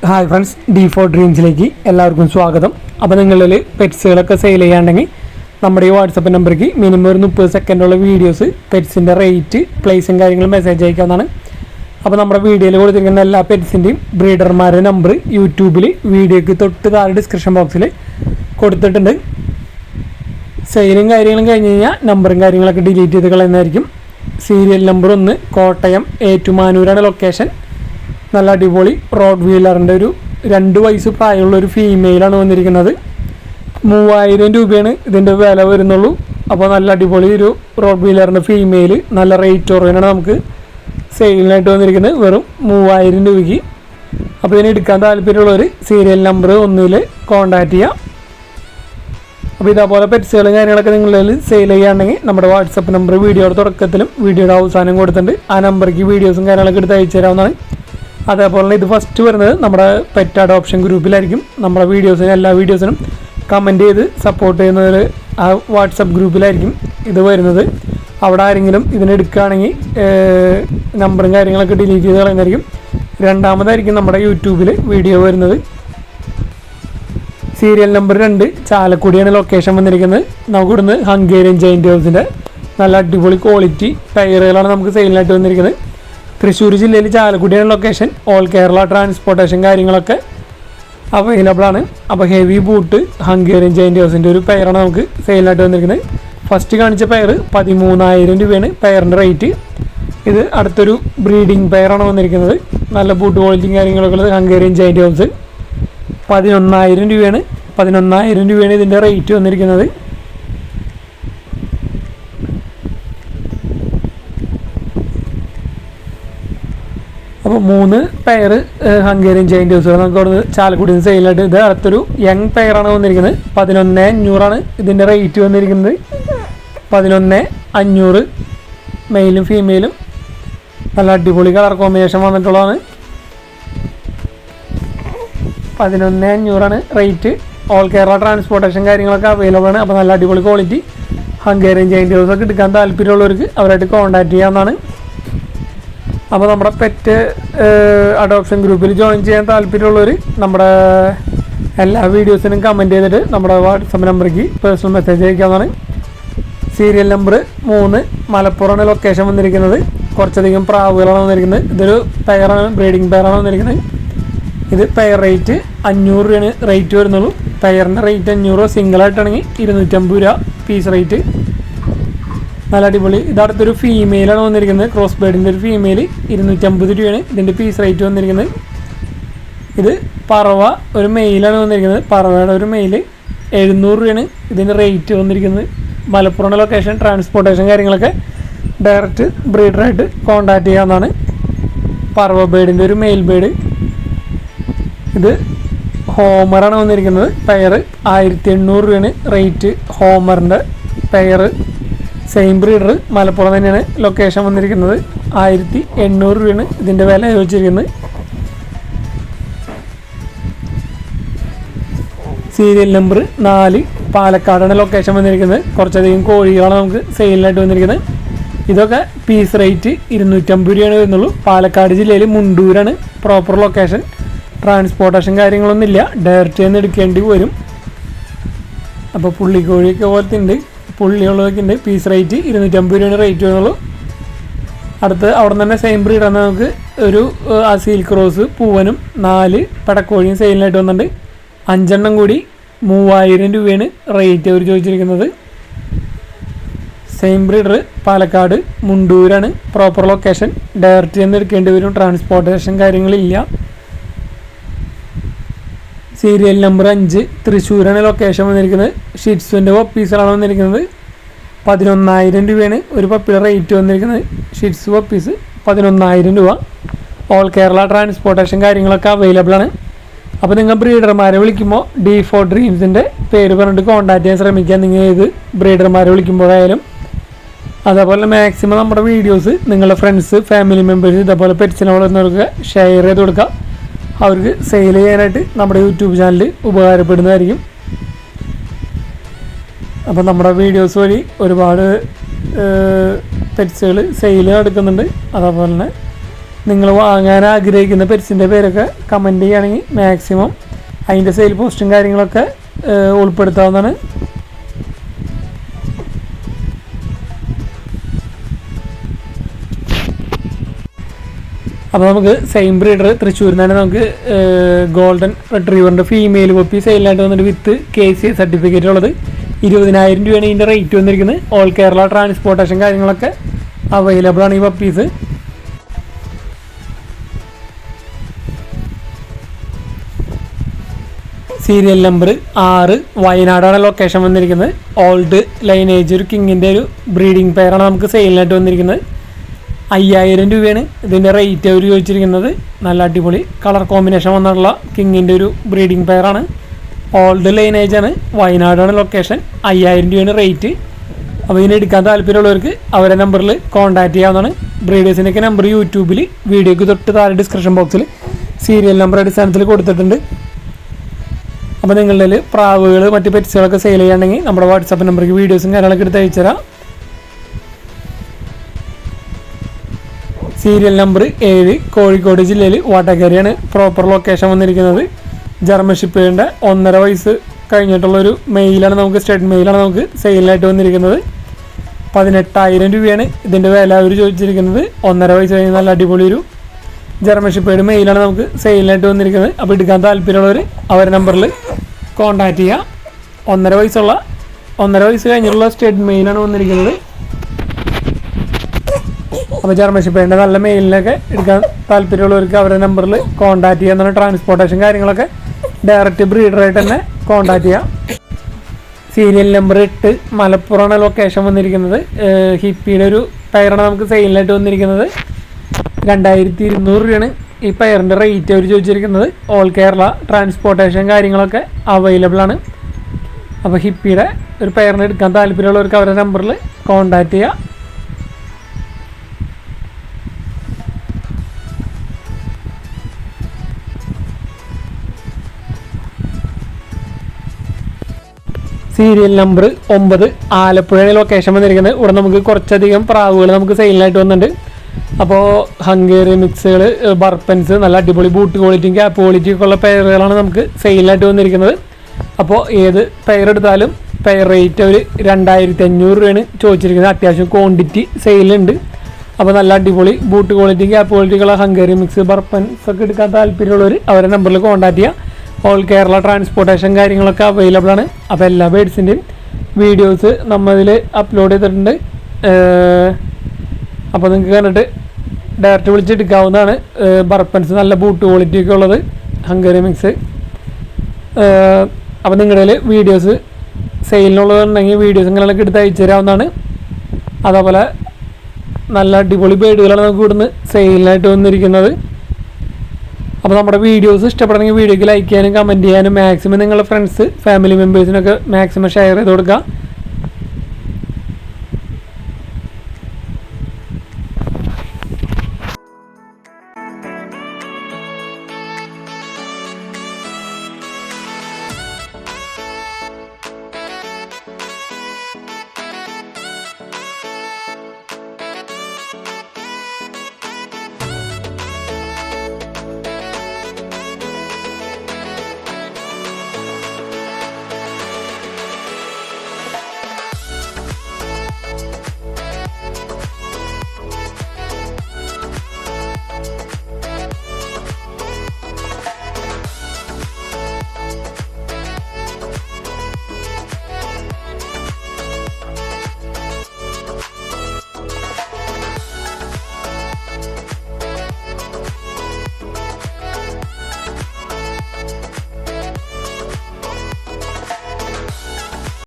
Hi friends, D4 ഡ്രീംസിലേക്ക് എല്ലാവർക്കും സ്വാഗതം. അപ്പോൾ നിങ്ങളിൽ പെറ്റ്സുകളൊക്കെ സെയിൽ ചെയ്യാണ്ടെങ്കിൽ നമ്മുടെ ഈ വാട്സപ്പ് നമ്പറിലേക്ക് മിനിമം ഒരു 30 സെക്കൻഡുള്ള വീഡിയോസ്, പെറ്റ്സിൻ്റെ റേറ്റ്, പ്ലേസും കാര്യങ്ങളും മെസ്സേജ് അയക്കാവുന്നതാണ്. അപ്പോൾ നമ്മുടെ വീഡിയോയിൽ കൊടുത്തിരിക്കുന്ന എല്ലാ പെറ്റ്സിൻ്റെയും ബ്രീഡർമാരുടെ നമ്പർ യൂട്യൂബിൽ വീഡിയോയ്ക്ക് തൊട്ട് താഴെ ഡിസ്ക്രിപ്ഷൻ ബോക്സിൽ കൊടുത്തിട്ടുണ്ട്. സെയിലും കാര്യങ്ങളും കഴിഞ്ഞ് കഴിഞ്ഞാൽ നമ്പറും കാര്യങ്ങളൊക്കെ ഡിലീറ്റ് ചെയ്ത് കളയുന്നതായിരിക്കും. സീരിയൽ നമ്പർ 1 കോട്ടയം ഏറ്റുമാനൂരാണ് ലൊക്കേഷൻ. നല്ല അടിപൊളി റോഡ് വീലറിൻ്റെ ഒരു 2 വയസ്സ് പ്രായമുള്ള ഒരു ഫീമെയിലാണ് വന്നിരിക്കുന്നത്. 3000 രൂപയാണ് ഇതിൻ്റെ വില വരുന്നുള്ളൂ. അപ്പോൾ നല്ല അടിപൊളി ഒരു റോഡ് വീലറിൻ്റെ ഫീമെയിൽ നല്ല റേറ്റ് കുറവാണ് നമുക്ക് സെയിലിനായിട്ട് വന്നിരിക്കുന്നത്, വെറും 3000 രൂപയ്ക്ക്. അപ്പോൾ ഇതിന് എടുക്കാൻ താല്പര്യമുള്ളവർ സീരിയൽ നമ്പർ 1 കോൺടാക്റ്റ് ചെയ്യാം. അപ്പോൾ ഇതേപോലെ പെറ്റ്സുകളും കാര്യങ്ങളൊക്കെ നിങ്ങളിൽ സെയിൽ ചെയ്യുകയാണെങ്കിൽ നമ്മുടെ വാട്സപ്പ് നമ്പർ വീഡിയോയുടെ തുടക്കത്തിലും വീഡിയോയുടെ അവസാനം കൊടുത്തിട്ടുണ്ട്. ആ നമ്പർക്ക് വീഡിയോസും കാര്യങ്ങളൊക്കെ എടുത്ത് അയച്ചു തരാവുന്നതാണ്. അതേപോലെ തന്നെ ഇത് ഫസ്റ്റ് വരുന്നത് നമ്മുടെ പെറ്റ് അഡോപ്ഷൻ ഗ്രൂപ്പിലായിരിക്കും. നമ്മുടെ വീഡിയോസിനും എല്ലാ വീഡിയോസിനും കമൻറ്റ് ചെയ്ത് സപ്പോർട്ട് ചെയ്യുന്നതിൽ ആ വാട്സപ്പ് ഗ്രൂപ്പിലായിരിക്കും ഇത് വരുന്നത്. അവിടെ ആരെങ്കിലും ഇതിനെടുക്കുകയാണെങ്കിൽ നമ്പറും കാര്യങ്ങളൊക്കെ ഡിലീറ്റ് ചെയ്ത് കളയുന്നതായിരിക്കും. രണ്ടാമതായിരിക്കും നമ്മുടെ യൂട്യൂബിൽ വീഡിയോ വരുന്നത്. സീരിയൽ നമ്പർ 2 ചാലക്കുടിയാണ് ലൊക്കേഷൻ വന്നിരിക്കുന്നത്. നമുക്കിവിടുന്ന് ഹംഗേറിയൻ ജൈൻറ്റ് ഹൗസിൻ്റെ നല്ല അടിപൊളി ക്വാളിറ്റി ടയറുകളാണ് നമുക്ക് സെയിലിനായിട്ട് വന്നിരിക്കുന്നത്. തൃശ്ശൂർ ജില്ലയിൽ ചാലക്കുടിയാണ് ലൊക്കേഷൻ. ഓൾ കേരള ട്രാൻസ്പോർട്ടേഷൻ കാര്യങ്ങളൊക്കെ അവൈലബിൾ ആണ്. അപ്പോൾ ഹെവി ബൂട്ട് ഹംഗേറിയൻ ജൈൻറ്റ് ഹൗസിൻ്റെ ഒരു പെയറാണ് നമുക്ക് സെയിലിനായിട്ട് വന്നിരിക്കുന്നത്. ഫസ്റ്റ് കാണിച്ച പെയർ 13,000 രൂപയാണ് പെയറിൻ്റെ റേറ്റ്. ഇത് അടുത്തൊരു ബ്രീഡിംഗ് പെയറാണ് വന്നിരിക്കുന്നത്. നല്ല ബൂട്ട് ക്വാളിറ്റിയും കാര്യങ്ങളൊക്കെ ഉള്ളത് ഹംഗേറിയൻ ജൈൻറ്റ് ഹൗസ്. 11,000 രൂപയാണ്. 11,000 രൂപയാണ് ഇതിൻ്റെ റേറ്റ് വന്നിരിക്കുന്നത്. അപ്പോൾ 3 പെയർ ഹംഗേറിയൻ ജൈൻറ്റ് ഹൗസുകൾ നമുക്ക് അവിടെ നിന്ന് ചാലക്കുടിയിൽ നിന്ന് സെയിലായിട്ട്. ഇത് അടുത്തൊരു യങ് പെയറാണ് വന്നിരിക്കുന്നത്. 11,500 ഇതിൻ്റെ റേറ്റ് വന്നിരിക്കുന്നത്. 11,500 മെയിലും ഫീമെയിലും നല്ല അടിപൊളി കളർ കോമ്പിനേഷൻ വന്നിട്ടുള്ളതാണ്. 11,500 റേറ്റ്. ഓൾ കേരള ട്രാൻസ്പോർട്ടേഷൻ കാര്യങ്ങളൊക്കെ അവൈലബിൾ ആണ്. അപ്പോൾ നല്ല അടിപൊളി ക്വാളിറ്റി ഹംഗേറിയൻ ജൈൻറ്റ് ഹൗസൊക്കെ എടുക്കാൻ താല്പര്യമുള്ളവർക്ക് അവരായിട്ട് കോൺടാക്റ്റ് ചെയ്യാവുന്നതാണ്. അപ്പോൾ നമ്മുടെ പെറ്റ് അഡോപ്ഷൻ ഗ്രൂപ്പിൽ ജോയിൻ ചെയ്യാൻ താല്പര്യമുള്ളവർ നമ്മുടെ എല്ലാ വീഡിയോസിനും കമൻറ്റ് ചെയ്തിട്ട് നമ്മുടെ വാട്സപ്പ് നമ്പറിലേക്ക് പേഴ്സണൽ മെസ്സേജ് അയക്കാവുന്നതാണ്. സീരിയൽ നമ്പർ 3 മലപ്പുറമാണ് ലൊക്കേഷൻ വന്നിരിക്കുന്നത്. കുറച്ചധികം പ്രാവുകളാണ് വന്നിരിക്കുന്നത്. ഇതൊരു പെയറാണ്, ബ്രീഡിംഗ് പെയറാണ് വന്നിരിക്കുന്നത്. ഇത് പെയർ റേറ്റ് 500 രൂപയാണ് റേറ്റ് വരുന്നുള്ളൂ. പെയറിൻ്റെ റേറ്റ് 500. സിംഗിളായിട്ടാണെങ്കിൽ 250 രൂപ പീസ് റേറ്റ്. നല്ല അടിപൊളി. ഇതടുത്തൊരു ഫീമെയിലാണ് വന്നിരിക്കുന്നത്. ക്രോസ് ബേഡിൻ്റെ ഒരു ഫീമെയിൽ. 250 രൂപയാണ് ഇതിൻ്റെ പീസ് റേറ്റ് വന്നിരിക്കുന്നത്. ഇത് പറവ ഒരു മെയിലാണ് വന്നിരിക്കുന്നത്. പറവയുടെ ഒരു മെയിൽ 700 രൂപയാണ് ഇതിൻ്റെ റേറ്റ് വന്നിരിക്കുന്നത്. മലപ്പുറം ലൊക്കേഷൻ. ട്രാൻസ്പോർട്ടേഷൻ കാര്യങ്ങളൊക്കെ ഡയറക്റ്റ് ബ്രീഡറായിട്ട് കോൺടാക്റ്റ് ചെയ്യാവുന്നതാണ്. പറവ ബേഡിൻ്റെ ഒരു മെയിൽ ബേഡ്. ഇത് ഹോമറാണ് വന്നിരിക്കുന്നത്. പെയർ 1800 രൂപയാണ് റേറ്റ് ഹോമറിൻ്റെ പെയർ. സെയിം ബ്രീഡർ മലപ്പുറം തന്നെയാണ് ലൊക്കേഷൻ വന്നിരിക്കുന്നത്. 1800 രൂപയാണ് ഇതിൻ്റെ വില ചോദിച്ചിരിക്കുന്നത്. സീരിയൽ നമ്പർ 4 പാലക്കാടാണ് ലൊക്കേഷൻ വന്നിരിക്കുന്നത്. കുറച്ചധികം കോഴികളാണ് നമുക്ക് സെയിലിനായിട്ട് വന്നിരിക്കുന്നത്. ഇതൊക്കെ പീസ് റേറ്റ് 250 രൂപയാണ് വരുന്നുള്ളൂ. പാലക്കാട് ജില്ലയിൽ മുണ്ടൂരാണ് പ്രോപ്പർ ലൊക്കേഷൻ. ട്രാൻസ്പോർട്ടേഷൻ കാര്യങ്ങളൊന്നുമില്ല, ഡയറക്റ്റ് നിന്ന് എടുക്കേണ്ടി വരും. അപ്പോൾ പുള്ളിക്കോഴിയൊക്കെ പോലത്തെ ഉണ്ട്, പുള്ളിയുള്ളതൊക്കെ ഉണ്ട്. പീസ് റേറ്റ് 250 രൂപയാണ് റേറ്റ് വരുന്നുള്ളൂ. അടുത്ത് അവിടെ നിന്ന് തന്നെ സെയിം ബ്രീഡാണ് നമുക്ക് ഒരു അസീൽ ക്രോസ് പൂവനും 4 പടക്കോഴിയും സെയിലിനായിട്ട് വന്നിട്ടുണ്ട്. 5 എണ്ണം കൂടി 3000 രൂപയാണ് റേറ്റ് അവർ ചോദിച്ചിരിക്കുന്നത്. സെയിം ബ്രീഡർ പാലക്കാട് മുണ്ടൂരാണ് പ്രോപ്പർ ലൊക്കേഷൻ. ഡയറക്റ്റ് നിന്ന് എടുക്കേണ്ടി വരും, ട്രാൻസ്പോർട്ടേഷൻ കാര്യങ്ങളില്ല. സീരിയൽ നമ്പർ 5 തൃശ്ശൂരാണ് ലൊക്കേഷൻ വന്നിരിക്കുന്നത്. ഷിറ്റ്സുവിൻ്റെ പപ്പീസുകളാണ് വന്നിരിക്കുന്നത്. 11,000 രൂപയാണ് ഒരു പപ്പിയുടെ റേറ്റ് വന്നിരിക്കുന്നത്. ഷിറ്റ്സ് പപ്പീസ് 11,000 രൂപ. ഓൾ കേരള ട്രാൻസ്പോർട്ടേഷൻ കാര്യങ്ങളൊക്കെ അവൈലബിൾ ആണ്. അപ്പോൾ നിങ്ങൾ ബ്രീഡർമാരെ വിളിക്കുമ്പോൾ D4 ഡ്രീംസിൻ്റെ പേര് പറഞ്ഞിട്ട് കോൺടാക്ട് ചെയ്യാൻ ശ്രമിക്കുക. നിങ്ങൾ ഏത് ബ്രീഡർമാരെ വിളിക്കുമ്പോഴായാലും. അതേപോലെ മാക്സിമം നമ്മുടെ വീഡിയോസ് നിങ്ങളുടെ ഫ്രണ്ട്സ്, ഫാമിലി മെമ്പേഴ്സ് ഇതേപോലെ പെറ്റ്സിനോടൊക്കെ ഷെയർ ചെയ്ത് കൊടുക്കുക. അവർക്ക് സെയിൽ ചെയ്യാനായിട്ട് നമ്മുടെ യൂട്യൂബ് ചാനൽ ഉപകാരപ്പെടുന്നതായിരിക്കും. അപ്പോൾ നമ്മുടെ വീഡിയോസ് വഴി ഒരുപാട് പെറ്റ്സുകൾ സെയിൽ നടക്കുന്നുണ്ട്. അതേപോലെ തന്നെ നിങ്ങൾ വാങ്ങാൻ ആഗ്രഹിക്കുന്ന പെറ്റ്സിൻ്റെ പേരൊക്കെ കമൻറ്റ് ചെയ്യുകയാണെങ്കിൽ മാക്സിമം അതിൻ്റെ സെയിൽ പോസ്റ്റും കാര്യങ്ങളൊക്കെ ഉൾപ്പെടുത്താവുന്നതാണ്. അപ്പോൾ നമുക്ക് സെയിം ബ്രീഡർ തൃശ്ശൂരിൽ നിന്ന് തന്നെ നമുക്ക് ഗോൾഡൻ റിട്രീവറിൻ്റെ ഫീമെയിൽ പപ്പി സെയിലായിട്ട് വന്നിട്ട് വിത്ത് KC സർട്ടിഫിക്കറ്റ് ഉള്ളത് 20,000 രൂപയാണ് ഇതിൻ്റെ റേറ്റ് വന്നിരിക്കുന്നത്. ഓൾ കേരള ട്രാൻസ്പോർട്ടേഷൻ കാര്യങ്ങളൊക്കെ അവൈലബിൾ ആണ് ഈ പപ്പീസ്. സീരിയൽ നമ്പർ 6 വയനാടാണ് ലൊക്കേഷൻ വന്നിരിക്കുന്നത്. ഓൾഡ് ലൈനേജ് ഒരു കിങ്ങിൻ്റെ ഒരു ബ്രീഡിംഗ് പെയറാണ് നമുക്ക് സെയിലിനായിട്ട് വന്നിരിക്കുന്നത്. 5,000 രൂപയാണ് ഇതിൻ്റെ റേറ്റ് അവർ ചോദിച്ചിരിക്കുന്നത്. നല്ല അടിപൊളി കളർ കോമ്പിനേഷൻ വന്നിട്ടുള്ള കിങ്ങിൻ്റെ ഒരു ബ്രീഡിംഗ് പെയറാണ്. ഓൾഡ് ലൈനേജാണ്, വയനാടാണ് ലൊക്കേഷൻ. 5,000 രൂപയാണ് റേറ്റ്. അപ്പോൾ ഇതിന് എടുക്കാൻ താല്പര്യമുള്ളവർക്ക് അവരെ നമ്പറിൽ കോൺടാക്റ്റ് ചെയ്യാവുന്നതാണ്. ബ്രീഡേഴ്സിൻ്റെയൊക്കെ നമ്പർ യൂട്യൂബിൽ വീഡിയോയ്ക്ക് തൊട്ട് താഴെ ഡിസ്ക്രിപ്ഷൻ ബോക്സിൽ സീരിയൽ നമ്പർ അടിസ്ഥാനത്തിൽ കൊടുത്തിട്ടുണ്ട്. അപ്പോൾ നിങ്ങളുടെ പ്രാവുകൾ മറ്റ് പെറ്റ്സുകളൊക്കെ സെയിൽ ചെയ്യുകയാണെങ്കിൽ നമ്മുടെ വാട്സാപ്പ് നമ്പർക്ക് വീഡിയോസും കാര്യങ്ങളൊക്കെ എടുത്ത് അയച്ചു തരാം. സീരിയൽ നമ്പർ 7 കോഴിക്കോട് ജില്ലയിൽ വാട്ടക്കരയാണ് പ്രോപ്പർ ലൊക്കേഷൻ വന്നിരിക്കുന്നത്. ജർമ്മൻ ഷിപ്പേഡിൻ്റെ 1.5 വയസ്സ് കഴിഞ്ഞിട്ടുള്ളൊരു മെയിലാണ് നമുക്ക് സ്റ്റഡ് മെയിലാണ് നമുക്ക് സെയിലിനായിട്ട് വന്നിരിക്കുന്നത്. 18,000 രൂപയാണ് ഇതിൻ്റെ വില അവർ ചോദിച്ചിരിക്കുന്നത്. 1.5 വയസ്സ് കഴിഞ്ഞ് നല്ല അടിപൊളി ഒരു ജർമ്മൻ ഷിപ്പേഡ് മെയിലാണ് നമുക്ക് സെയിലിനായിട്ട് വന്നിരിക്കുന്നത്. അപ്പോൾ എടുക്കാൻ താല്പര്യമുള്ളവർ അവരുടെ നമ്പറിൽ കോൺടാക്റ്റ് ചെയ്യുക. 1.5 വയസ്സ് കഴിഞ്ഞിട്ടുള്ള സ്റ്റഡ് മെയിലാണ് വന്നിരിക്കുന്നത്. അപ്പോൾ ജർമ്മൻ ഷിപ്പേഡിൻ്റെ നല്ല മെയിലിനൊക്കെ എടുക്കാൻ താല്പര്യമുള്ളവർക്ക് അവരുടെ നമ്പറിൽ കോൺടാക്റ്റ് ചെയ്യാൻ. ട്രാൻസ്പോർട്ടേഷൻ കാര്യങ്ങളൊക്കെ ഡയറക്റ്റ് ബ്രീഡറായിട്ട് തന്നെ കോൺടാക്റ്റ് ചെയ്യാം. സീരിയൽ നമ്പർ 8 മലപ്പുറമാണ് ലൊക്കേഷൻ വന്നിരിക്കുന്നത്. ഹിപ്പിയുടെ ഒരു പെയറാണ് നമുക്ക് സെയിലിനായിട്ട് വന്നിരിക്കുന്നത്. 2,200 രൂപയാണ് ഈ പെയറിൻ്റെ റേറ്റ് അവർ ചോദിച്ചിരിക്കുന്നത്. ഓൾ കേരള ട്രാൻസ്പോർട്ടേഷൻ കാര്യങ്ങളൊക്കെ അവൈലബിൾ ആണ്. അപ്പോൾ ഹിപ്പിയുടെ ഒരു പെയറിന് എടുക്കാൻ താല്പര്യമുള്ളവർക്ക് അവരുടെ നമ്പറിൽ കോൺടാക്റ്റ് ചെയ്യുക. സീരിയൽ നമ്പർ 9 ആലപ്പുഴയാണ് ലൊക്കേഷൻ വന്നിരിക്കുന്നത്. ഇവിടെ നമുക്ക് കുറച്ചധികം പ്രാവുകൾ നമുക്ക് സെയിലിനായിട്ട് വന്നിട്ടുണ്ട്. അപ്പോൾ ഹംഗേറി മിക്സുകൾ, ബർപ്പൻസ്, നല്ല അടിപൊളി ബൂട്ട് ക്വാളിറ്റിയും ക്യാപ്പ് ക്വാളിറ്റിയും ഒക്കെ ഉള്ള പെയറുകളാണ് നമുക്ക് സെയിലിനായിട്ട് വന്നിരിക്കുന്നത്. അപ്പോൾ ഏത് പെയർ എടുത്താലും പെയർ റേറ്റ് അവർ 2,500 രൂപയാണ് ചോദിച്ചിരിക്കുന്നത്. അത്യാവശ്യം ക്വാണ്ടിറ്റി സെയിലുണ്ട്. അപ്പോൾ നല്ല അടിപൊളി ബൂട്ട് ക്വാളിറ്റിയും ക്യാപ്പ് ക്വാളിറ്റിയുള്ള ഹംഗേറി മിക്സ്, ബർപ്പൻസ് ഒക്കെ എടുക്കാൻ താല്പര്യമുള്ളവർ അവരുടെ നമ്പറിൽ കോൺടാക്റ്റ് ചെയ്യുക. ഓൾ കേരള ട്രാൻസ്പോർട്ടേഷൻ കാര്യങ്ങളൊക്കെ അവൈലബിൾ ആണ്. അപ്പോൾ എല്ലാ ബേഡ്സിൻ്റെയും വീഡിയോസ് നമ്മളിൽ അപ്ലോഡ് ചെയ്തിട്ടുണ്ട്. അപ്പോൾ നിങ്ങൾക്ക് കണ്ടിട്ട് ഡയറക്റ്റ് വിളിച്ചെടുക്കാവുന്നതാണ്. ബർപ്പൻസ് നല്ല ബൂട്ട് ക്വാളിറ്റി ഒക്കെ ഉള്ളത്, ഹംഗറി മിക്സ്. അപ്പോൾ നിങ്ങളുടെ വീഡിയോസ് സെയിലിനുള്ളതുണ്ടെങ്കിൽ വീഡിയോസ് ഇങ്ങനെയൊക്കെ എടുത്ത് അയച്ചു തരാവുന്നതാണ്. അതേപോലെ നല്ല അടിപൊളി ബേഡുകളാണ് നമുക്ക് ഇവിടുന്ന് സെയിലിനായിട്ട് വന്നിരിക്കുന്നത്. അപ്പോൾ നമ്മുടെ വീഡിയോസ് ഇഷ്ടപ്പെടണമെങ്കിൽ വീഡിയോക്ക് ലൈക്ക് ചെയ്യാനും കമൻറ്റ് ചെയ്യാനും മാക്സിമം നിങ്ങളുടെ ഫ്രണ്ട്സ് ഫാമിലി മെമ്പേഴ്സിനൊക്കെ മാക്സിമം ഷെയർ ചെയ്ത് കൊടുക്കുക.